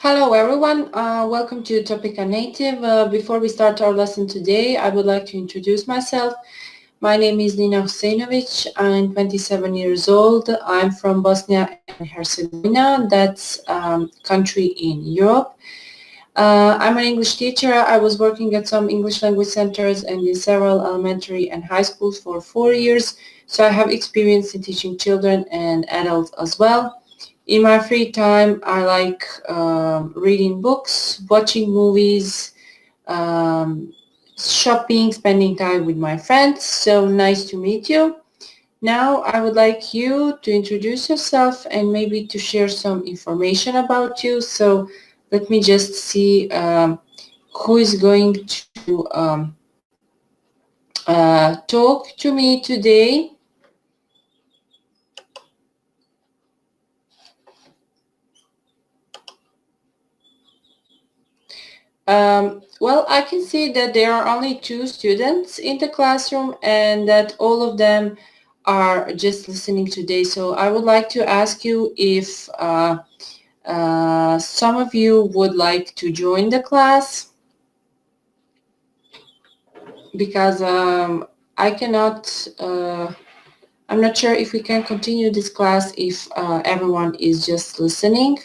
Hello everyone, welcome to Topica Native. Before we start our lesson today, I would like to introduce myself. My name is Nina A Husejnovvic. I'm 27 years old. I'm from Bosnia and Herzegovina, that's country in Europe. I'm an English teacher. I was working at some English language centers and in several elementary and high schools for 4 years, so I have experience in teaching children and adults as well. In my free time, I like reading books, watching movies, um, shopping, spending time with my friends. So nice to meet you. Now I would like you to introduce yourself and maybe to share some information about you. So let me just see who is going to talk to me today. Well, I can see that there are only 2 students in the classroom and that all of them are just listening today. So I would like to ask you if some of you would like to join the class, because I cannot, I'm not sure if we can continue this class if everyone is just listening.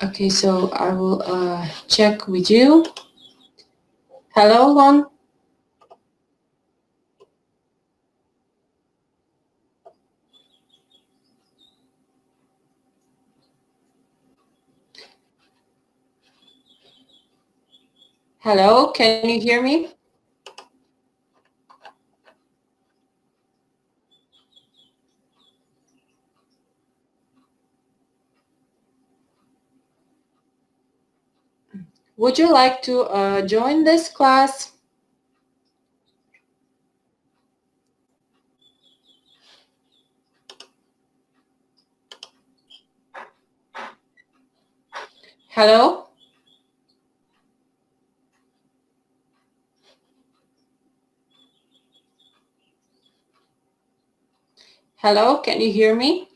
Okay, so I will check with you. Hello, Lon. Hello, can you hear me? Would you like to join this class? Hello? Hello, can you hear me?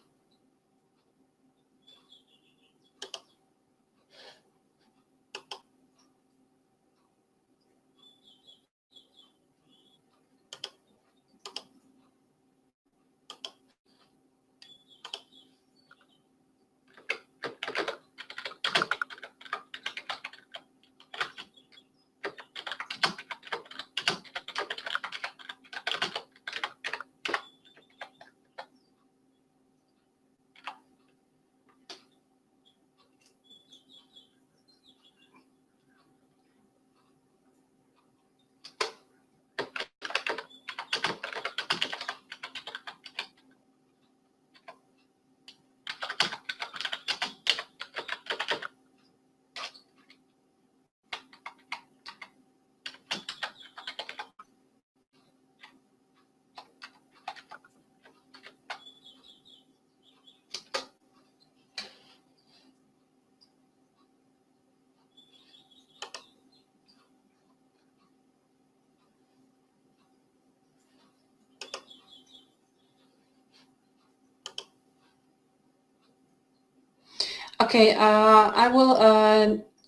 Okay, I will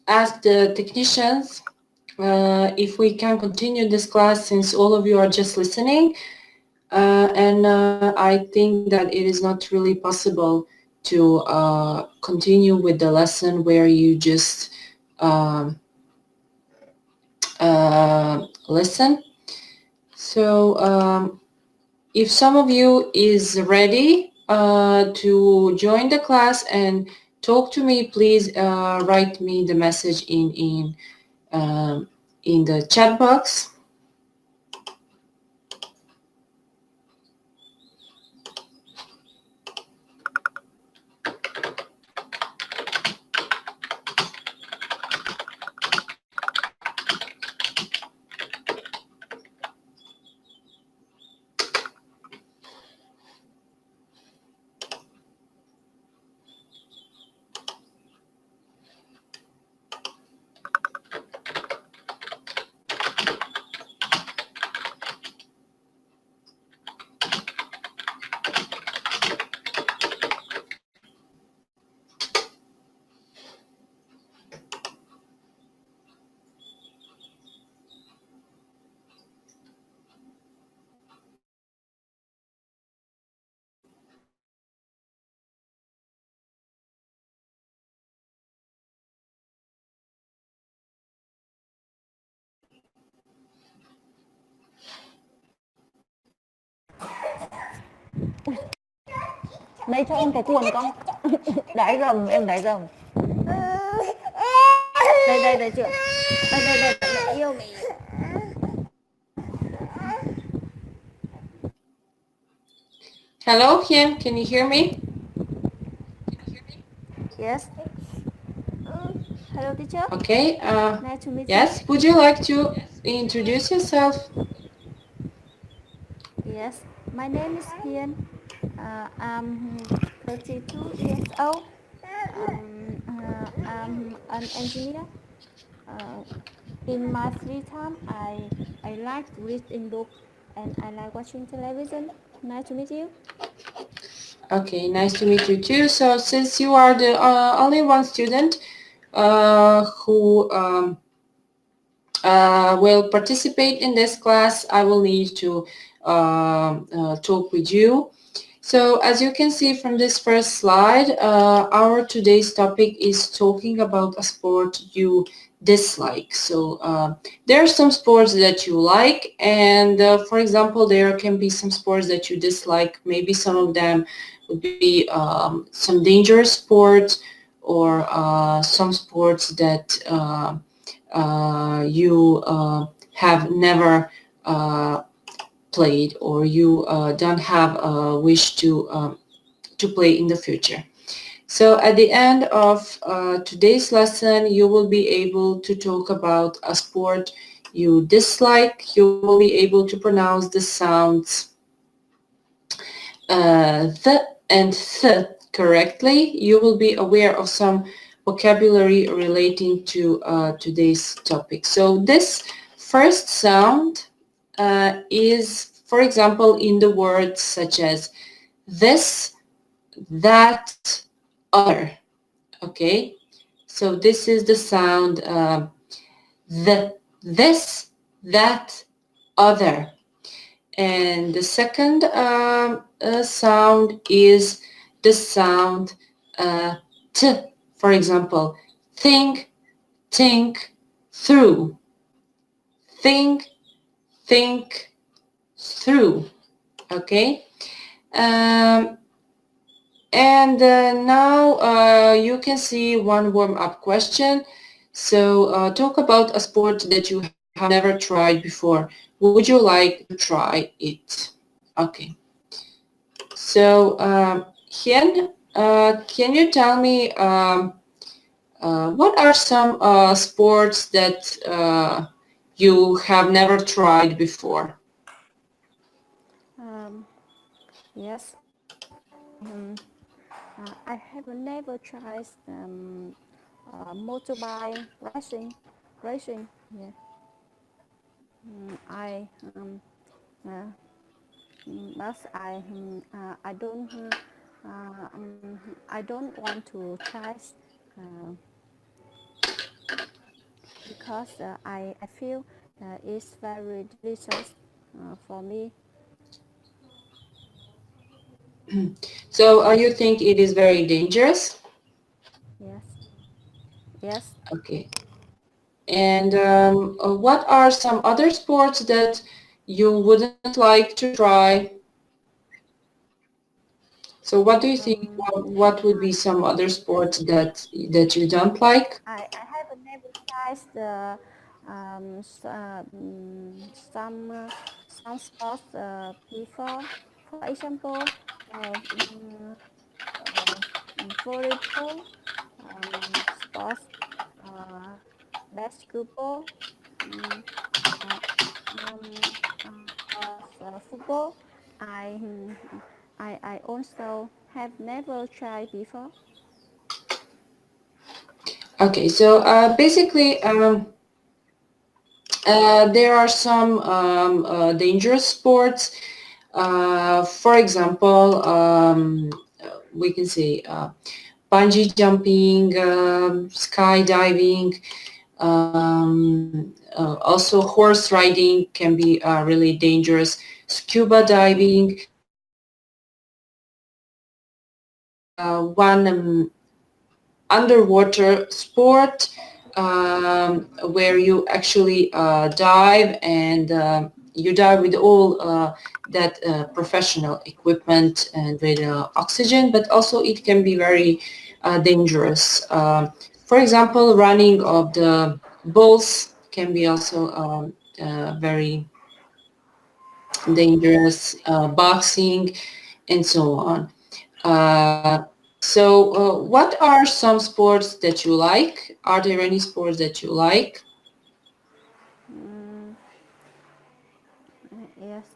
ask the technicians if we can continue this class since all of you are just listening. And I think that it is not really possible to continue with the lesson where you just listen. So if some of you is ready to join the class and talk to me, please write me the message in the chat box. Đây cho em cái cuộn con. Đái rầm, em đái rầm. Đây đây đây chưa? Đây mẹ yêu mẹ. Hello, Hien, can you hear me? Yes. Hello teacher. Okay, Nice to meet you. yes, would you like to introduce yourself? Yes. My name is Hian. I'm 32 years old. I'm an engineer. Uh, in my free time, I like reading book and I like watching television. Nice to meet you. Okay, nice to meet you too. So since you are the only one student who will participate in this class, I will need to talk with you. So as you can see from this first slide, our today's topic is talking about a sport you dislike. So there are some sports that you like, and for example, there can be some sports that you dislike. Maybe some of them would be some dangerous sports, or some sports that you have never played, or you don't have a wish to play in the future. So at the end of today's lesson, you will be able to talk about a sport you dislike. You will be able to pronounce the sounds th and th correctly. You will be aware of some vocabulary relating to today's topic. So this first sound is, for example, in the words such as this, that, other. Okay, so this is the sound this, that, other. And the second sound is the sound t. For example, think, through. Think, through. Okay. Um, and now you can see one warm-up question. So talk about a sport that you have never tried before. Would you like to try it? Okay. So Hien, can you tell me what are some sports that you have never tried before? Um, yes. I have never tried motorbike racing. Racing. Yeah. I uh, but I don't want to try because I feel it's very delicious for me. So you think it is very dangerous? Yes. Yes. Okay. And what are some other sports that you wouldn't like to try? So what do you think? Um, What would be some other sports that you don't like? I have never tried the some sports before. For example, uh, um, uh, volleyball, sports, uh, basketball, um, uh, football. I, mm, I also have never tried before. Okay, so basically there are some dangerous sports. For example, we can say bungee jumping, skydiving, also horse riding can be really dangerous. Scuba diving, one underwater sport where you actually dive and you dive with all that professional equipment and with oxygen, but also it can be very dangerous. For example, running of the bulls can be also very dangerous, boxing, and so on. What are some sports that you like? Are there any sports that you like? Mm, yes,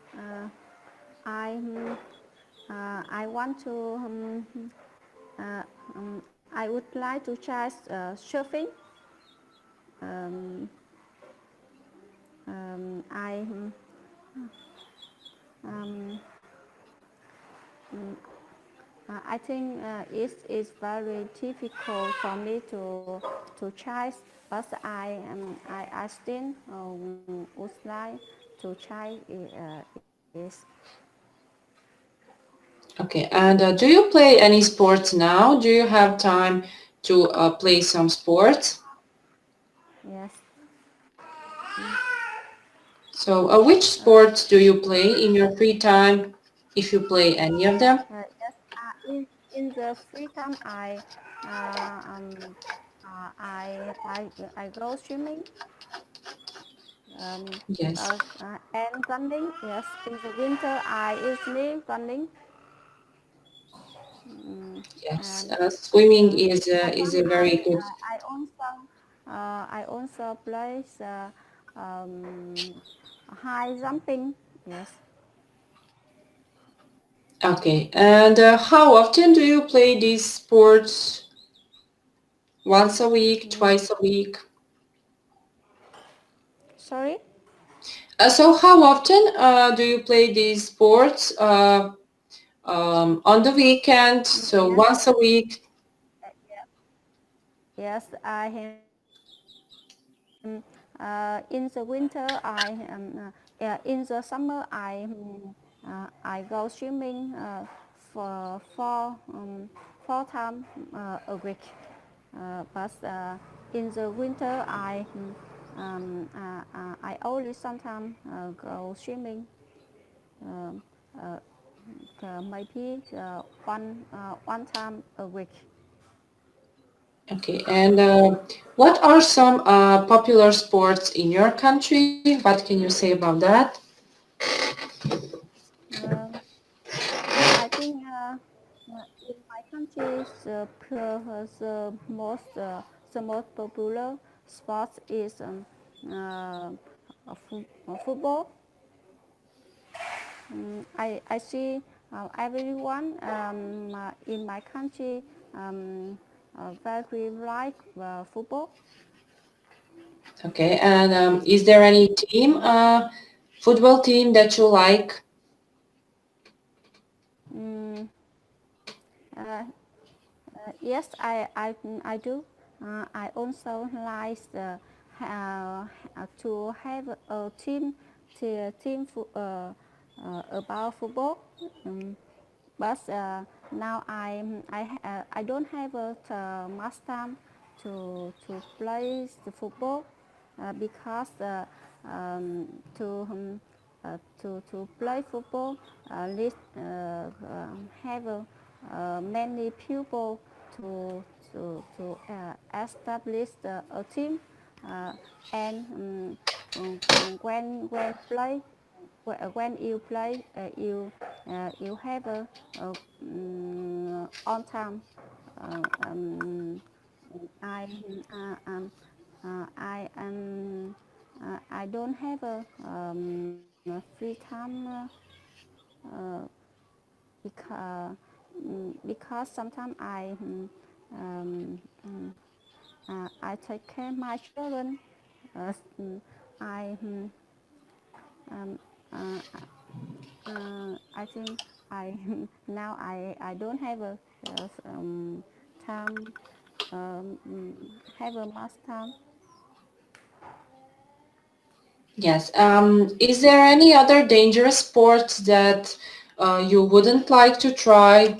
I I want to uh, I would like to try surfing. Um, I um, I think it's very difficult for me to try, but I still would like to try it. Okay, and do you play any sports now? Do you have time to play some sports? Yes. So, which sports do you play in your free time, if you play any of them? Yes. In the free time, uh, um, I go swimming. Um, Yes, and running. Yes. In the winter, I usually running. Mm, yes. and Swimming is sometimes a very good. I also play um, high jumping. Yes. Okay, and how often do you play these sports? Once a week, Mm, twice a week? sorry. So how often do you play these sports on the weekend? So Yes. once a week? Yes. I am. In the winter, in the summer, I go swimming for four times a week. But in the winter, I only sometimes go swimming. Um, uh, Maybe one time a week. Okay, and what are some popular sports in your country? What can you say about that? Um, I think in my country, the most popular sport is football. I see everyone in my country very like football. Okay, and is there any team, football team that you like? Mm, uh, yes, I do. I also like to have a team about football. Um, but now I don't have much time to play the football because to play football need have many people to establish a team uh, and when play when you play you have on time uh, um, I I I don't have a free time because because sometimes I take care of my children. Mm, I um, uh, I think I now I don't have time have a much time. Yes. Is there any other dangerous sports that you wouldn't like to try?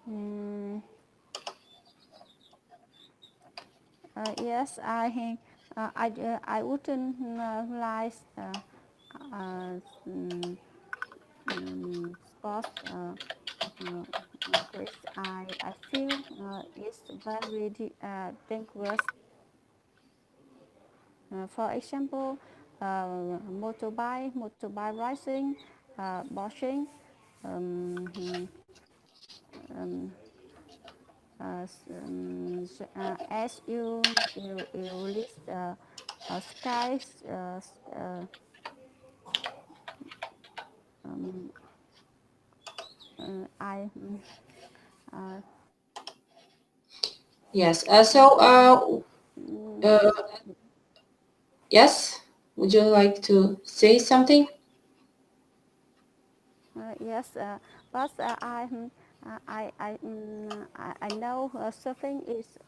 Mm, yes, I I wouldn't like uh, mm, sports. Chris, I feel it's very dangerous. For example, motorbike racing, boxing, um, um, as you list skies, um, I uh, Yes. mm, Uh, yes. Would you like to say something? yes, but I know surfing is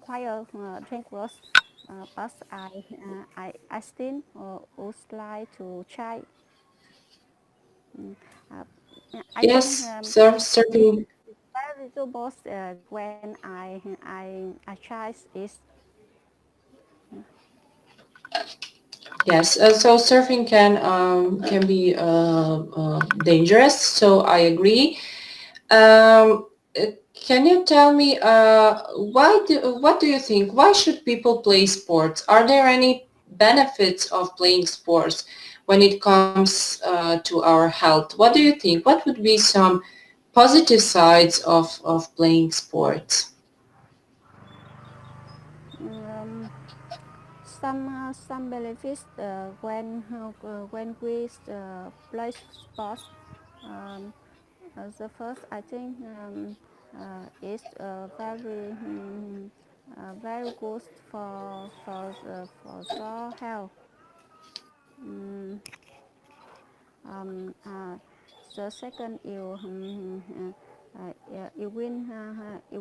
quite dangerous, but I still would like to try. Mm, uh, I think Yes, it's surfing. very doable when I try it. Yes. So surfing can be dangerous. So I agree. Um, can you tell me what do you think? Why should people play sports? Are there any benefits of playing sports when it comes to our health? What do you think? What would be some positive sides of playing sports? Um, some benefits when we play sports. Um, the first I think is very good for health. Um, uh, the second you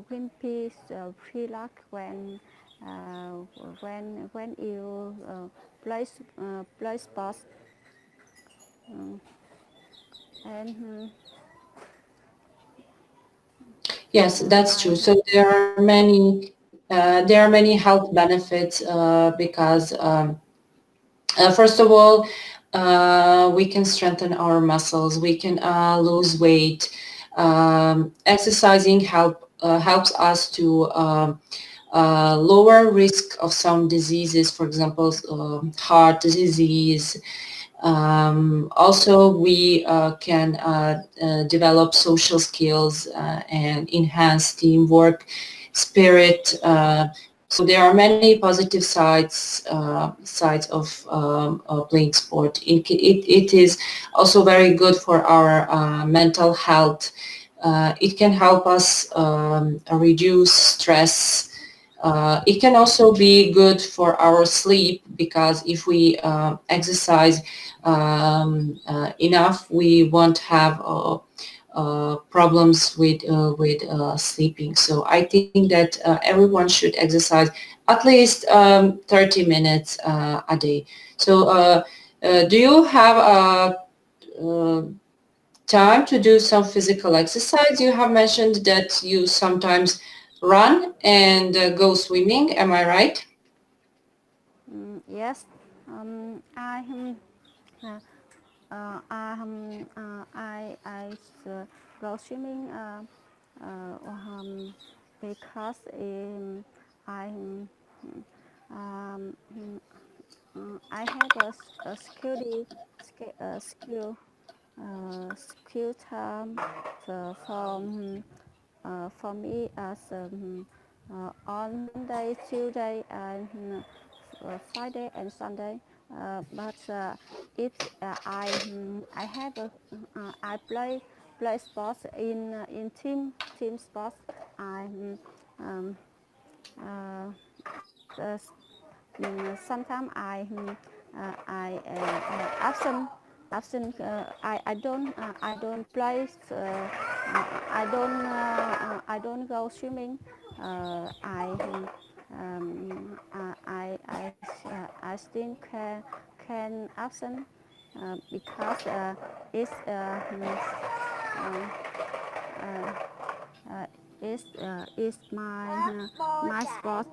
will be relax when you play sports. Um, and Yes, that's true. I So there are many health benefits because first of all, we can strengthen our muscles. We can lose weight. Exercising helps us to lower risk of some diseases, for example, heart disease. Also, we can develop social skills and enhance teamwork, spirit. So there are many positive sides of playing sport. It is also very good for our mental health. It can help us reduce stress. It can also be good for our sleep because if we exercise enough, we won't have problems with sleeping. So I think that everyone should exercise at least 30 minutes a day. So do you have time to do some physical exercise? You have mentioned that you sometimes run and go swimming. Am I right? yes, uh, I go swimming because I um, I have a skill term for me as on Monday, Tuesday, and Friday and Sunday. But if I have I play sports in team sports. I uh, uh, sometimes I don't play I don't go swimming. I still can absent because it's uh, is my sport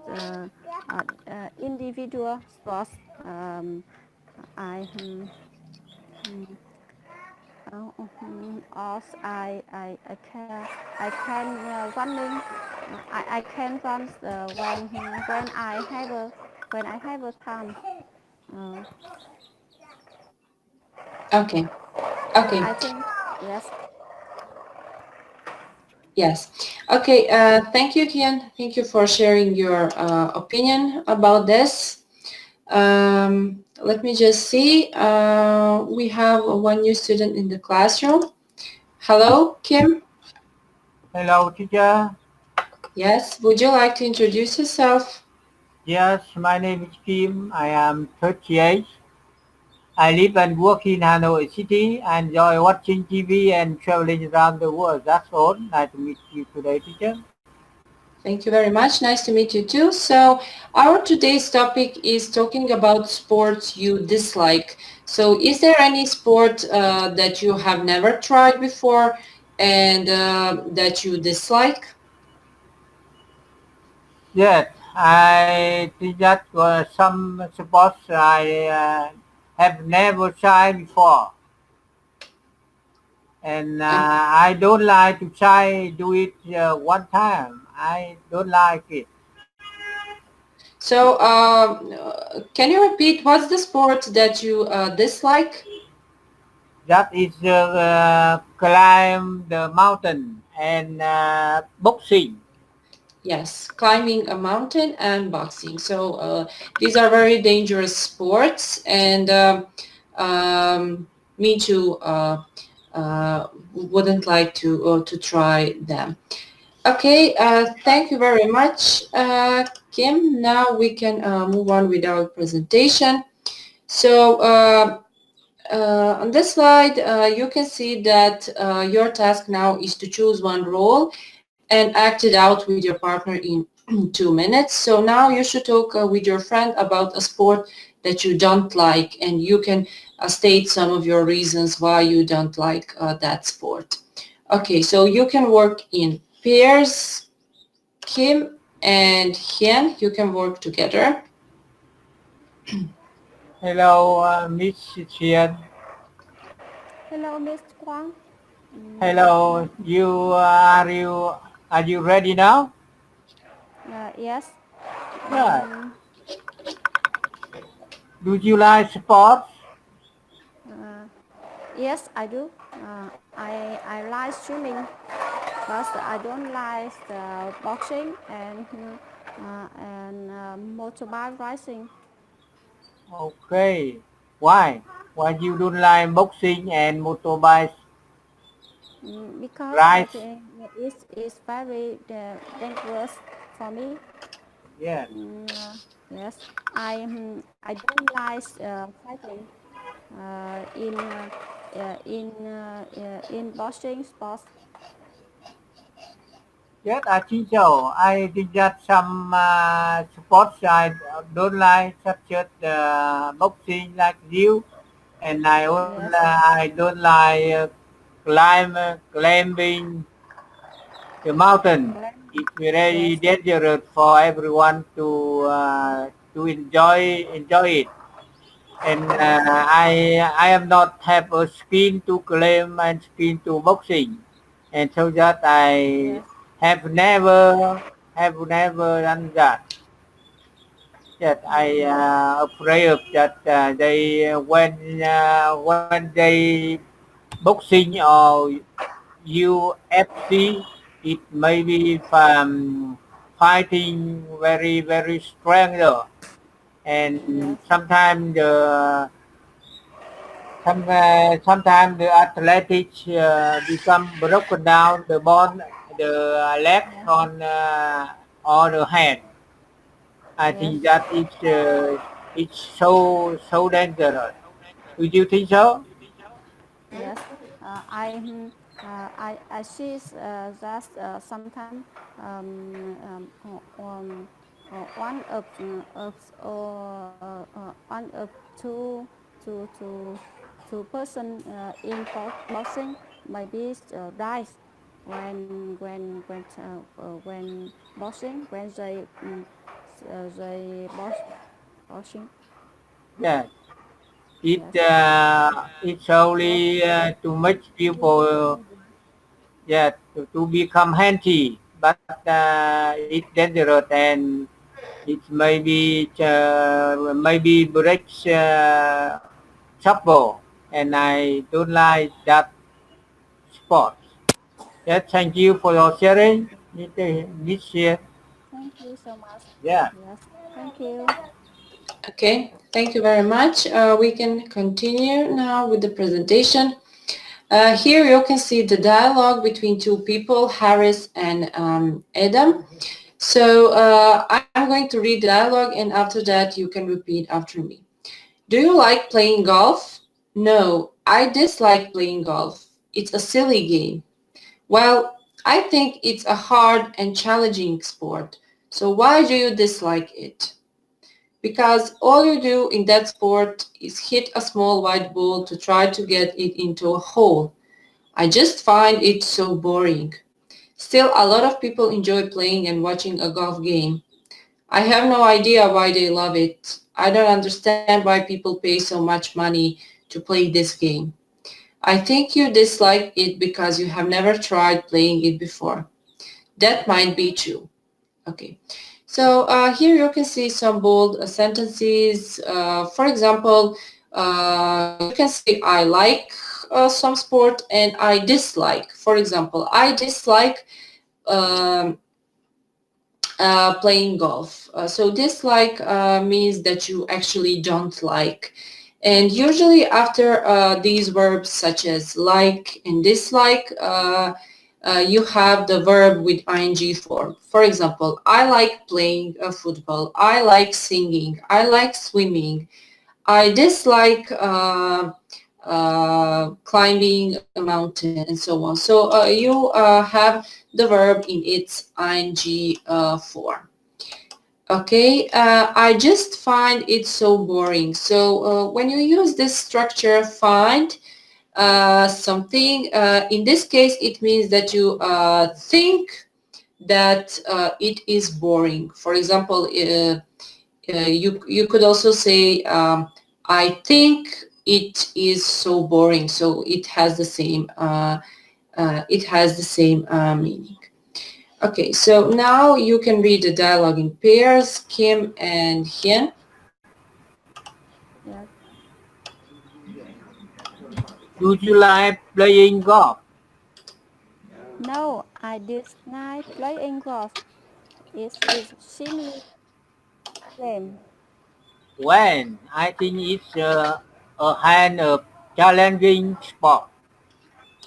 individual sports. I also I can running. I can run when I have a time. Uh, Okay. Okay. I think yes. Yes. Okay. Thank you, Kian. Thank you for sharing your opinion about this. Let me just see. We have one new student in the classroom. Hello, Kim. Hello, teacher. Yes. Would you like to introduce yourself? Yes, my name is Kim. I am 38. I live and work in Hanoi City. I enjoy watching TV and traveling around the world. That's all. Nice to meet you today, teacher. Thank you very much. Nice to meet you too. So our today's topic is talking about sports you dislike. So is there any sport that you have never tried before and that you dislike? Yes, I think that some sports I have never tried before. And Uh, I don't like to try do it one time. I don't like it. so can you repeat what's the sport that you dislike? That is climb the mountain and boxing. Yes, climbing a mountain and boxing. So these are very dangerous sports, and me too wouldn't like to try them. Okay, thank you very much, Kim. Now we can move on with our presentation. So on this slide, you can see that your task now is to choose one role and act it out with your partner in 2 minutes. So now you should talk with your friend about a sport that you don't like, and you can state some of your reasons why you don't like that sport. Okay, so you can work in pairs. Kim and Hien, you can work together. Hello, Miss Chien. Hello, Miss Quang. Hello, are you ready now? Yes. Yeah. Um, Do you like sports? uh, yes, I do. I like swimming, but I don't like boxing and motorbike racing. Okay. Why? Why you don't like boxing and motorbike Because I rides? think it's very dangerous for me. Yes. Yes, I don't like fighting in boxing sports. Yes, I think so. I think that some sports I don't like, such as boxing like you, and Yes, I don't like climbing the mountain. Glenn. It's very Yes, dangerous for everyone to enjoy it. And yes, I am not have a skin to climb and skin to boxing, and so that I yes, have never done that. That I yes, afraid of that they when they boxing or UFC, it may be fighting very strong though. And yes, sometimes the athletics become broken down the bone, the legs yes, on or the hand. I yes, think that it's so dangerous. Do you think so? yes. I see that sometimes one of two two two person in boxing maybe dies when boxing when the boxing. Yeah, it Yes. it's only to make people to become healthy, but it's dangerous and it maybe breaks trouble, and I don't like that sport. Yeah, thank you for your sharing. This year, Thank you so much. yeah. Yes. Thank you. Okay, thank you very much. We can continue now with the presentation. Here you can see the dialogue between two people, Harris and Adam. So I'm going to read the dialogue, and after that you can repeat after me. Do you like playing golf? No, I dislike playing golf. It's a silly game. Well, I think it's a hard and challenging sport. So why do you dislike it? Because all you do in that sport is hit a small white ball to try to get it into a hole. I just find it so boring. Still, a lot of people enjoy playing and watching a golf game. I have no idea why they love it. I don't understand why people pay so much money to play this game. I think you dislike it because you have never tried playing it before. That might be true. Okay. So here you can see some bold sentences. For example, you can say I like some sport and I dislike. For example, I dislike um, playing golf. So dislike means that you actually don't like. And usually after these verbs such as like and dislike, you have the verb with ing form. For example, I like playing football. I like singing. I like swimming. I dislike climbing a mountain and so on. So you have the verb in its ing form. Okay, I just find it so boring. So when you use this structure, find something, in this case, it means that you think that it is boring. For example, you could also say, I think it is so boring. So it has the same meaning. Okay, so now you can read the dialogue in pairs, Kim and Hien. Yes. Do you like playing golf? No, I dislike playing golf. It is silly game. When I think it's a hand of challenging sport.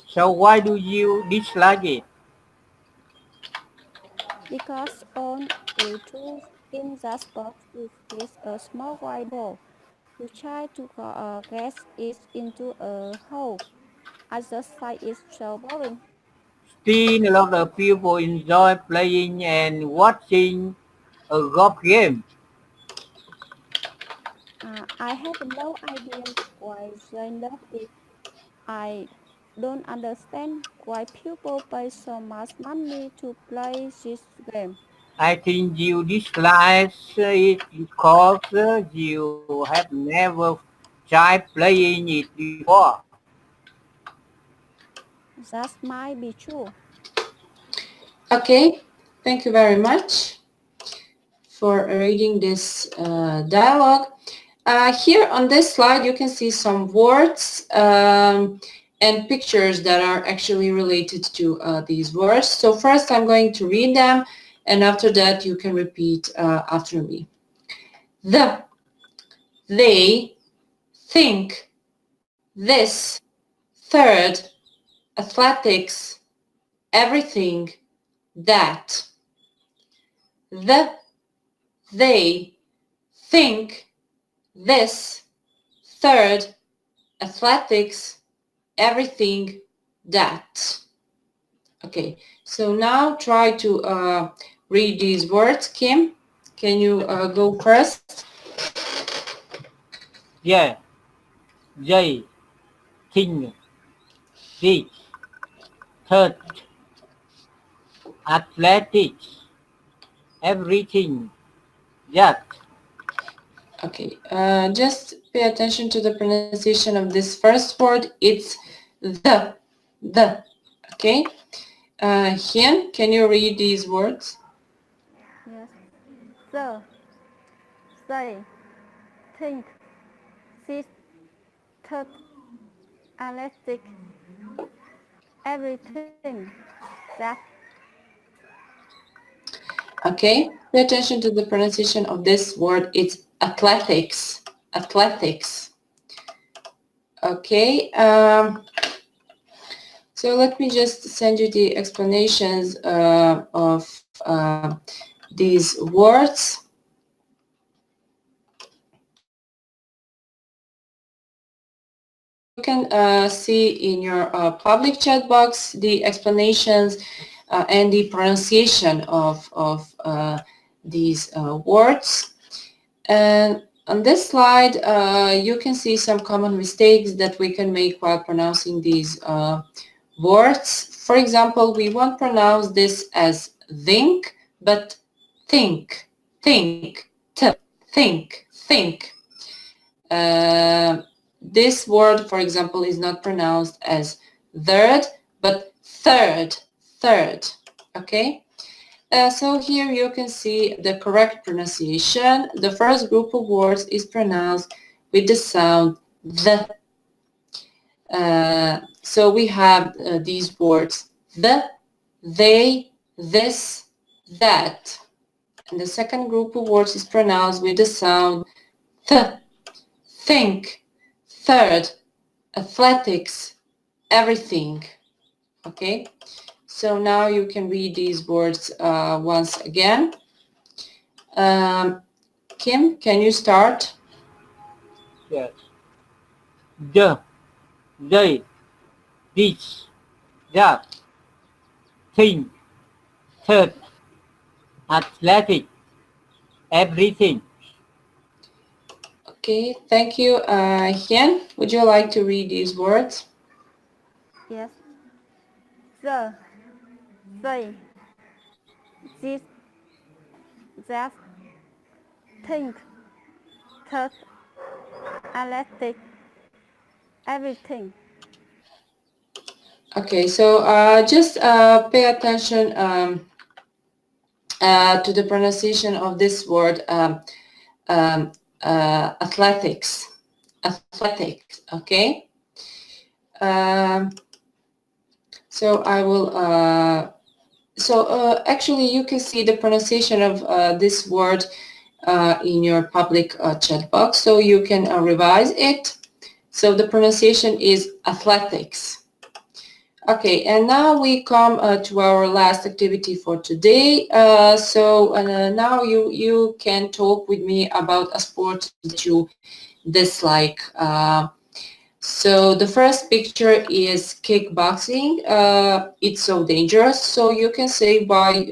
So why do you dislike it? Because all we do in that sport is hit a small white ball. You try to get it into a hole. I just find it so boring. Still, a lot of people enjoy playing and watching a golf game. I have no idea why they love it. I don't understand why people pay so much money to play this game. I think you dislike it because you have never tried playing it before. That might be true. Okay, thank you very much for reading this dialogue. Here on this slide, you can see some words and pictures that are actually related to these words. So first I'm going to read them, and after that you can repeat after me. The, they, think, this, third, athletics, everything, that. The, they, think, this, third, athletics, everything, that. Okay, so now try to read these words. Kim, can you go first? Yeah, they think this, third, athletics, everything, Yet. Okay, just pay attention to the pronunciation of this first word. It's the, okay? Hien, can you read these words? Yes. The, say, think, sit, third, elastic, everything. That. Okay, pay attention to the pronunciation of this word. It's athletics, athletics. Okay, so let me just send you the explanations of these words. You can see in your public chat box the explanations and the pronunciation of these words. And on this slide, you can see some common mistakes that we can make while pronouncing these words. For example, we won't pronounce this as think, but think, think, think, think. This word, for example, is not pronounced as third, but third, third, okay? So here you can see the correct pronunciation. The first group of words is pronounced with the sound the. So we have these words the, they, this, that. And the second group of words is pronounced with the sound th, think, third, athletics, everything. Okay, so now you can read these words once again. Kim, can you start? Yes. The, they, this, that, think, third, athletic, everything. Okay, thank you. Hien, would you like to read these words? Yes. The, they, this, that, think, third, elastic, everything. Okay, so just pay attention to the pronunciation of this word, athletics. Athletics, okay? Um, so I will, actually you can see the pronunciation of this word in your public chat box, so you can revise it. So the pronunciation is athletics. Okay, and now we come to our last activity for today. Now you can talk with me about a sport that you dislike. So the first picture is kickboxing. It's so dangerous. So you can say why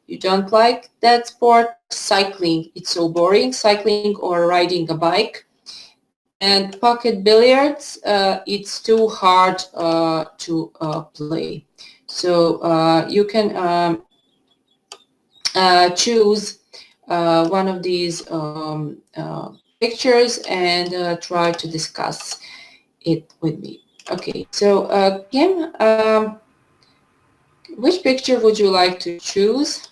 you don't like that sport. Cycling, it's so boring. Cycling or riding a bike. And pocket billiards, it's too hard to play. So you can choose one of these pictures and try to discuss it with me. Okay, so Kim, which picture would you like to choose?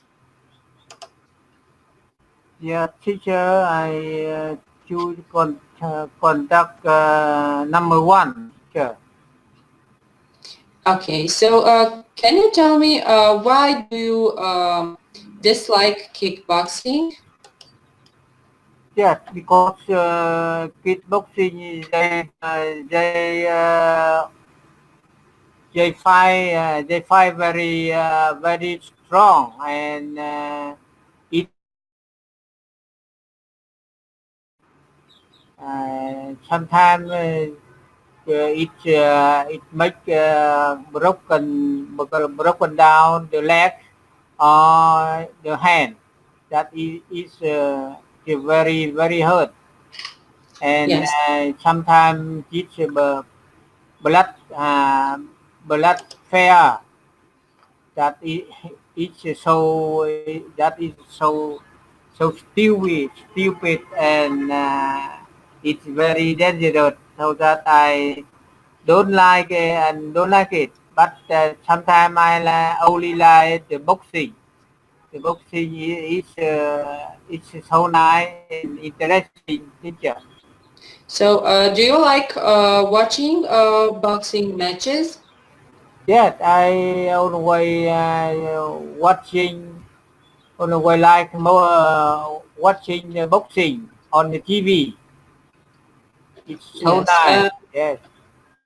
Yeah, teacher, I choose conduct number one, teacher. Okay, so can you tell me why do you dislike kickboxing? Yes, because kickboxing they fight very very strong and it sometimes it make broken down the leg or the hand. That is very very hurt and Yes. sometimes it's blood blood fair that is so so stupid, and it's very dangerous. So that I don't like and don't like it. But sometimes only like the boxing. The boxing is so nice and interesting teacher. So, do you like watching boxing matches? Yes, I always always like more watching boxing on the TV. It's so Yes. nice. Yes,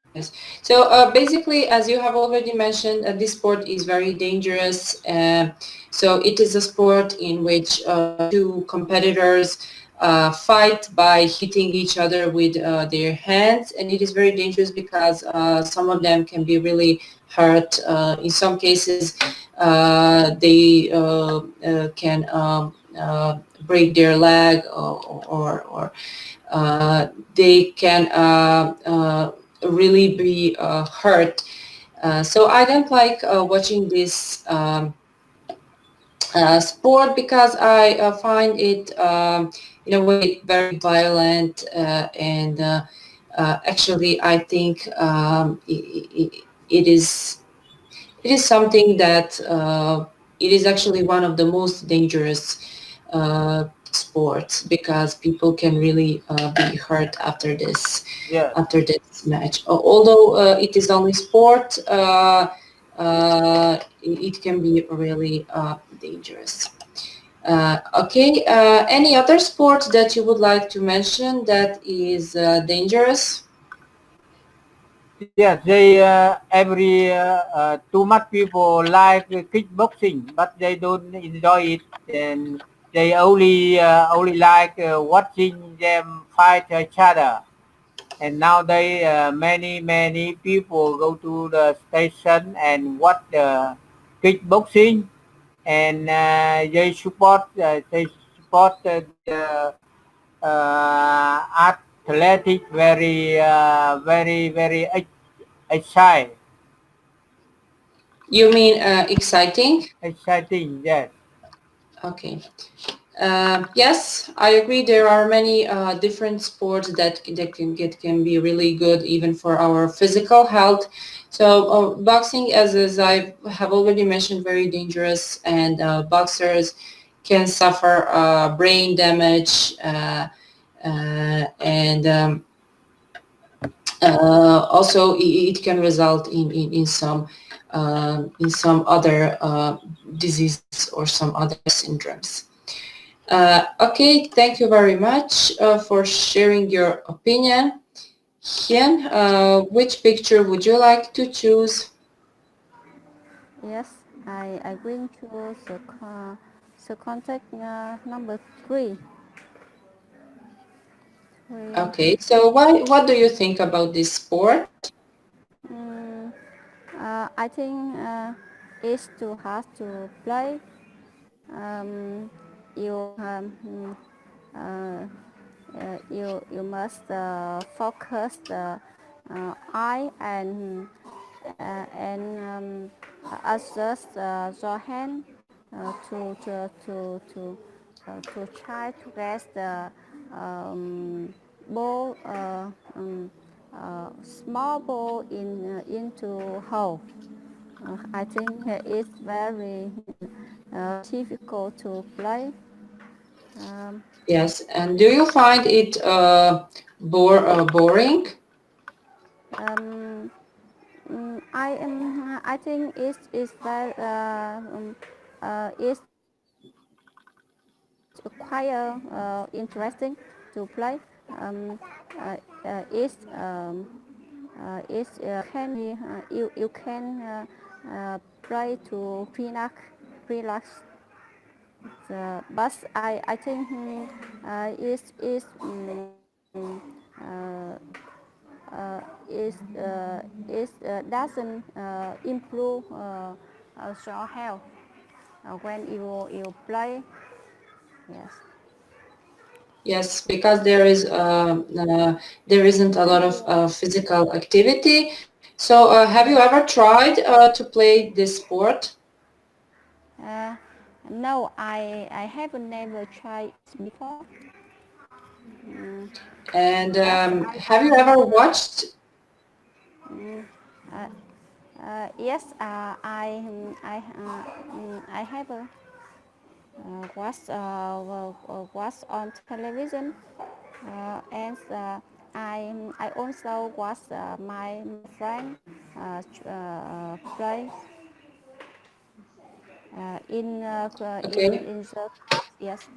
Yes. So basically, as you have already mentioned, this sport is very dangerous. So it is a sport in which two competitors fight by hitting each other with their hands, and it is very dangerous because some of them can be really hurt. In some cases, they can break their leg, or uh, they can really be hurt. So I don't like watching this sport because I find it in a way very violent, and actually I think it is something that it is actually one of the most dangerous sports because people can really be hurt yes, after this match. Although it is only sport, it can be really dangerous. Okay, any other sport that you would like to mention that is dangerous? yes. They every too much people like kickboxing, but they don't enjoy it, and they only like watching them fight each other. And nowadays, many people go to the station and watch the kickboxing, and they support the athletic very exciting. You mean exciting? Exciting, yes, Okay. Yes, I agree. There are many different sports that can be really good even for our physical health. So boxing, as I have already mentioned, very dangerous, and boxers can suffer brain damage, and also it can result in some other diseases or some other syndromes. Okay, thank you very much for sharing your opinion. Hien, which picture would you like to choose? Yes, I going to the contact number three. Three. Okay, so what do you think about this sport? Mm, I think it's too hard to play. Um, you uh, you must focus the eye and adjust your hand to try to get the um, ball small ball into hole. I think it's very difficult to play. Um, Yes, and do you find it boring? um, I think it's very it's quite interesting to play. Um, you can play to relax. But I think it doesn't improve your health when you play. Yes. Yes, because there isn't a lot of physical activity. So, have you ever tried to play this sport? Uh, No, I haven't never tried it before. And Yes, have you ever watched? yes, I have watched on television, and I also watch my friend play Okay. in the class. Yes,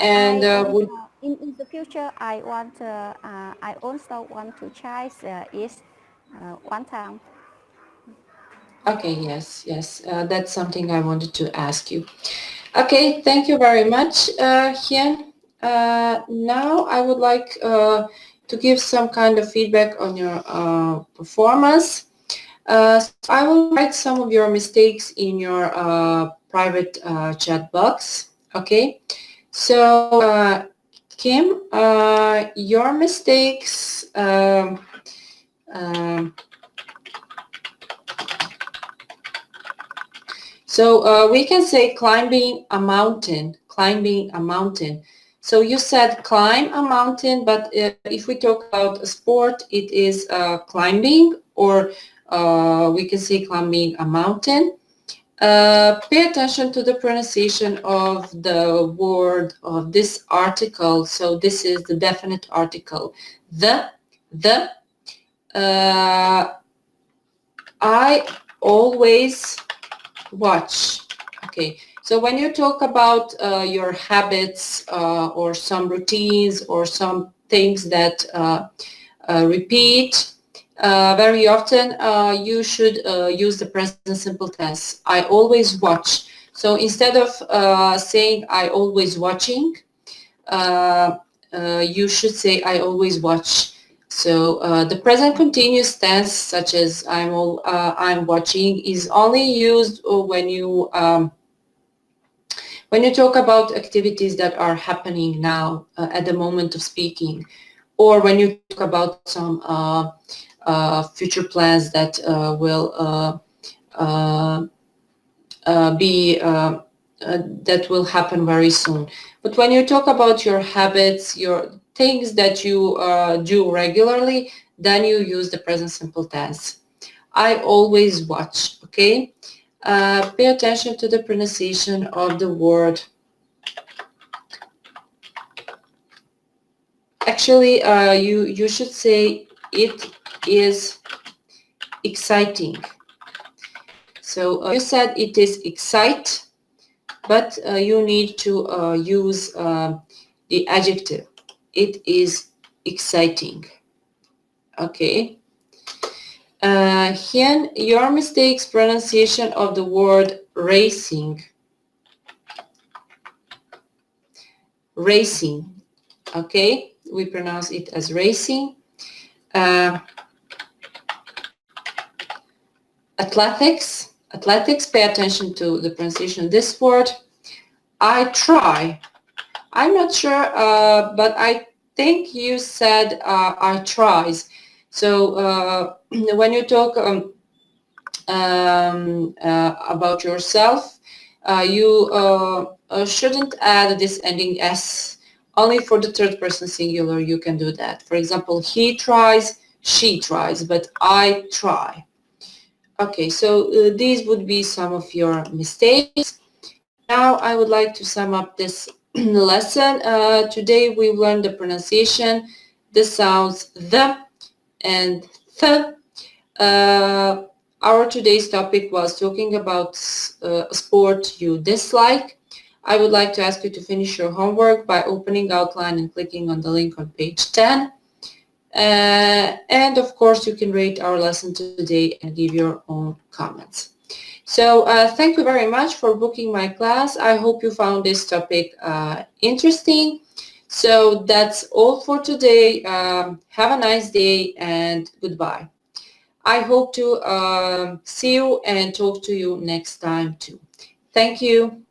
And would in the future I also want to try it one time. okay, yes, yes, that's something I wanted to ask you. Okay, thank you very much, Hien. Now I would like to give some kind of feedback on your performance. So I will write some of your mistakes in your private chat box. Okay. So Kim, your mistakes. Um, so we can say climbing a mountain. Climbing a mountain. So you said climb a mountain, but if we talk about a sport, it is climbing, or we can say climbing a mountain. Pay attention to the pronunciation of the word of this article. So this is the definite article. The. Uh, I always watch. Okay. So when you talk about your habits or some routines or some things that repeat very often, you should use the present simple tense. I always watch. So instead of saying I always watching, uh, you should say I always watch. So the present continuous tense, such as I'm watching, is only used when you talk about activities that are happening now at the moment of speaking, or when you talk about some future plans that will uh, be that will happen very soon. But when you talk about your habits, your things that you do regularly, then you use the present simple tense. I always watch. Okay. Pay attention to the pronunciation of the word. Actually, you should say it is exciting. So you said it is excite, but you need to use the adjective. It is exciting. Okay. Here, your mistakes pronunciation of the word racing. Racing. Okay, we pronounce it as racing. Uh, athletics. Athletics. Pay attention to the pronunciation of this word. I try. I'm not sure, but I think you said I tries. So when you talk about yourself, you shouldn't add this ending s. Only for the third person singular you can do that. For example, he tries, she tries, but I try. Okay, so these would be some of your mistakes. Now I would like to sum up this lesson. Today we learned the pronunciation, the sounds the and th. Uh, our today's topic was talking about a sport you dislike. I would like to ask you to finish your homework by opening outline and clicking on the link on page 10. And of course, you can rate our lesson today and give your own comments. So thank you very much for booking my class. I hope you found this topic interesting. So that's all for today. Have a nice day and goodbye. I hope to see you and talk to you next time too. Thank you.